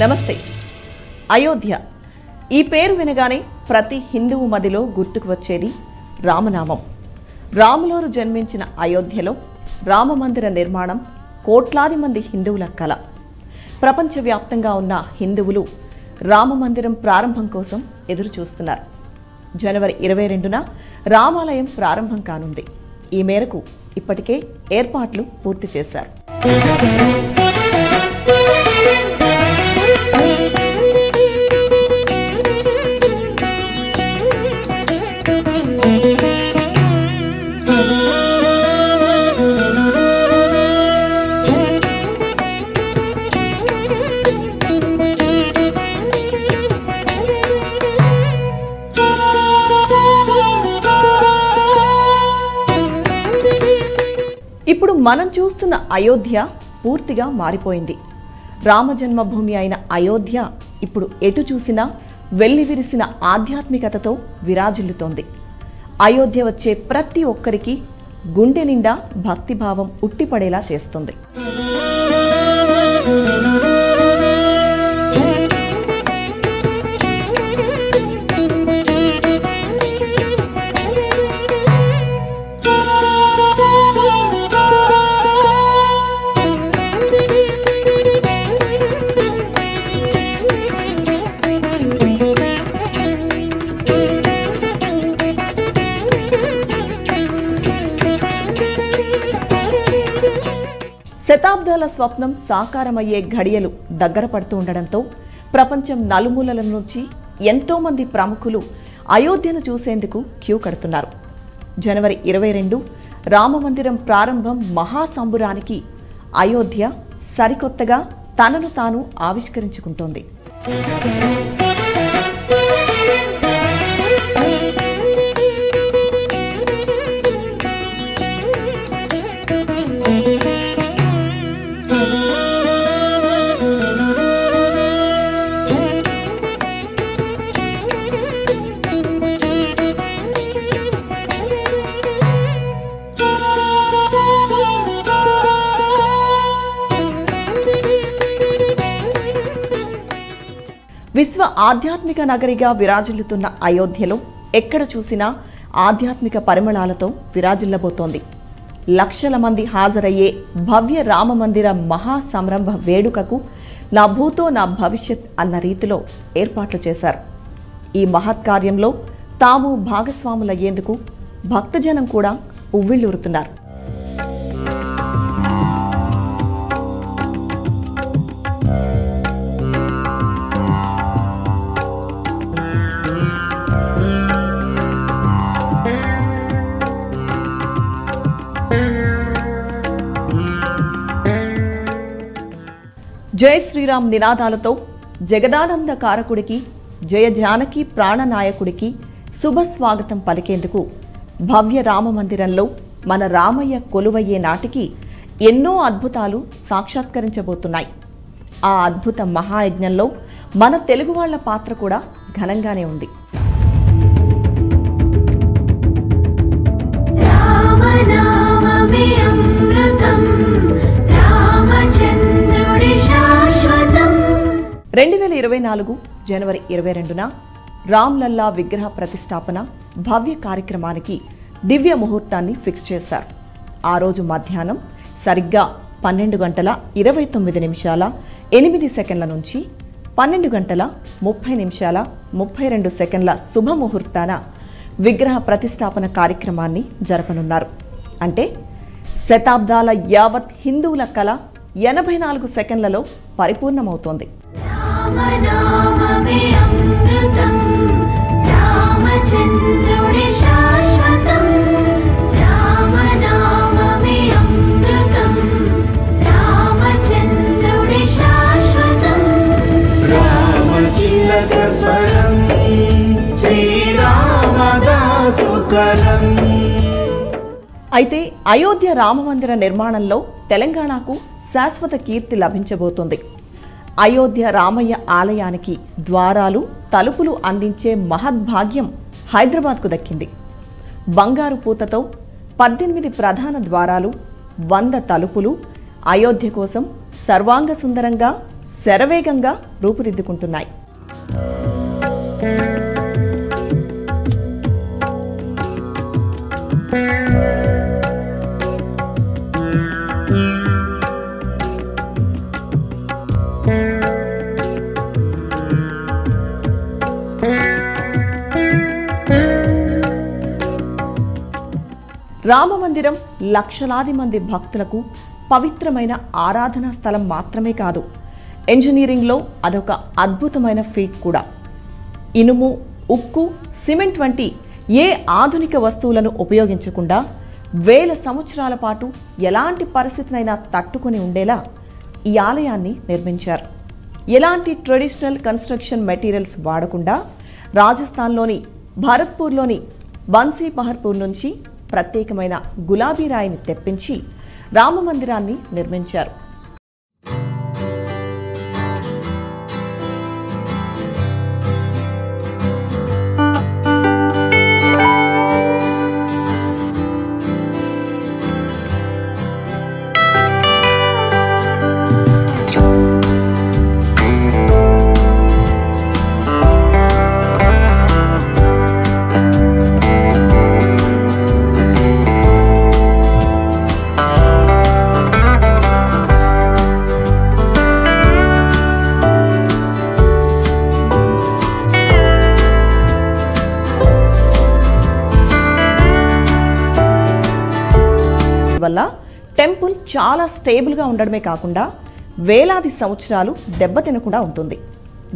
నమస్తే. అయోధ్య ఈ పేరు వినగానే ప్రతి హిందువు మదిలో గుర్తుకు వచ్చేది రామనామం. రాములోరు జన్మించిన అయోధ్యలో రామమందిర నిర్మాణం కోట్లాది మంది హిందువుల కల. ప్రపంచవ్యాప్తంగా ఉన్న హిందువులు రామమందిరం ప్రారంభం కోసం ఎదురు చూస్తున్నారు. జనవరి 22న రామాలయం ప్రారంభం కానుంది. ఈ మేరకు ఇప్పటికే ఏర్పాట్లు పూర్తి చేశారు. ఇప్పుడు మనం చూస్తున్న అయోధ్య పూర్తిగా మారిపోయింది. రామజన్మభూమి అయిన అయోధ్య ఇప్పుడు ఎటు చూసినా వెల్లివిరిసిన ఆధ్యాత్మికతతో విరాజిల్లుతోంది. అయోధ్య వచ్చే ప్రతి ఒక్కరికి గుండె నిండా భక్తిభావం ఉట్టిపడేలా చేస్తుంది. శతాబ్దాల స్వప్నం సాకారమయ్యే ఘడియలు దగ్గర పడుతూ ఉండడంతో ప్రపంచం నలుమూలల నుంచి ఎంతోమంది ప్రముఖులు అయోధ్యను చూసేందుకు క్యూ కడుతున్నారు. జనవరి 22 రామమందిరం ప్రారంభం మహాసంబురానికి అయోధ్య సరికొత్తగా తనను తాను ఆవిష్కరించుకుంటోంది. విశ్వ ఆధ్యాత్మిక నగరిగా విరాజిల్లుతున్న అయోధ్యలో ఎక్కడ చూసినా ఆధ్యాత్మిక పరిమళాలతో విరాజిల్లబోతోంది. లక్షల మంది హాజరయ్యే భవ్య రామమందిర మహాసంరంభ వేడుకకు నా భూతో నా భవిష్యత్ అన్న రీతిలో ఏర్పాట్లు చేశారు. ఈ మహత్కార్యంలో తాము భాగస్వాములయ్యేందుకు భక్తజనం కూడా ఉవ్విళ్ళూరుతున్నారు. జై శ్రీరామ్ నినాదాలతో జగదానంద కారకుడికి, జయ జానకి ప్రాణనాయకుడికి శుభస్వాగతం పలికేందుకు భవ్య రామమందిరంలో మన రామయ్య కొలువయ్యే నాటికి ఎన్నో అద్భుతాలు సాక్షాత్కరించబోతున్నాయి. ఆ అద్భుత మహాయజ్ఞంలో మన తెలుగు వాళ్ల పాత్ర కూడా ఘనంగానే ఉంది. రెండు 2024 జనవరి 22న రామ్లల్లా విగ్రహ ప్రతిష్టాపన భవ్య కార్యక్రమానికి దివ్య ముహూర్తాన్ని ఫిక్స్ చేశారు. ఆ రోజు మధ్యాహ్నం సరిగ్గా 12:29:08 నుంచి 12:30:32 శుభముహూర్తాన విగ్రహ ప్రతిష్టాపన కార్యక్రమాన్ని జరపనున్నారు. అంటే శతాబ్దాల యావత్ హిందువుల కళ 84 సెకండ్లలో పరిపూర్ణమవుతోంది. అయితే అయోధ్య రామమందిర నిర్మాణంలో తెలంగాణకు శాశ్వత కీర్తి లభించబోతోంది. అయోధ్య రామయ్య ఆలయానికి ద్వారాలు, తలుపులు అందించే మహద్భాగ్యం హైదరాబాద్కు దక్కింది. బంగారు పూతతో 18 ప్రధాన ద్వారాలు, 100 తలుపులు అయోధ్య కోసం సర్వాంగ సుందరంగా శరవేగంగా రూపుదిద్దుకుంటున్నాయి. రామమందిరం లక్షలాది మంది భక్తులకు పవిత్రమైన ఆరాధనా స్థలం మాత్రమే కాదు, ఇంజనీరింగ్లో అదొక అద్భుతమైన ఫీట్ కూడా. ఇనుము, ఉక్కు, సిమెంట్ వంటి ఏ ఆధునిక వస్తువులను ఉపయోగించకుండా వేల సంవత్సరాల పాటు ఎలాంటి పరిస్థితినైనా తట్టుకొని ఉండేలా ఈ ఆలయాన్ని నిర్మించారు. ఎలాంటి ట్రెడిషనల్ కన్స్ట్రక్షన్ మెటీరియల్స్ వాడకుండా రాజస్థాన్లోని భరత్పూర్లోని బన్సీపహర్పూర్ నుంచి ప్రత్యేకమైన గులాబీ రాయిని తెప్పించి రామమందిరాన్ని నిర్మించారు. వల్ల టెంపుల్ చాలా స్టేబుల్గా ఉండడమే కాకుండా వేలాది సంవత్సరాలు దెబ్బతినకుండా ఉంటుంది.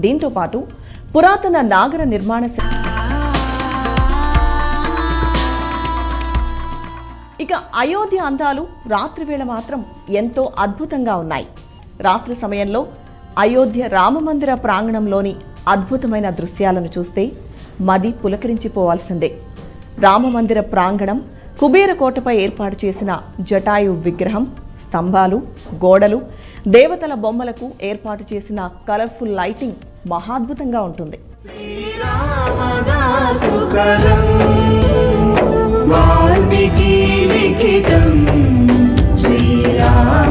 దీంతో పాటు పురాతన నాగర నిర్మాణ ఇక అయోధ్య అందాలు రాత్రివేళ మాత్రం ఎంతో అద్భుతంగా ఉన్నాయి. రాత్రి సమయంలో అయోధ్య రామమందిర ప్రాంగణంలోని అద్భుతమైన దృశ్యాలను చూస్తే మది పులకరించిపోవాల్సిందే. రామమందిర ప్రాంగణం కుబేరకోటపై ఏర్పాటు చేసిన జటాయు విగ్రహం, స్తంభాలు, గోడలు, దేవతల బొమ్మలకు ఏర్పాటు చేసిన కలర్ఫుల్ లైటింగ్ మహాద్భుతంగా ఉంటుంది. శ్రీరామ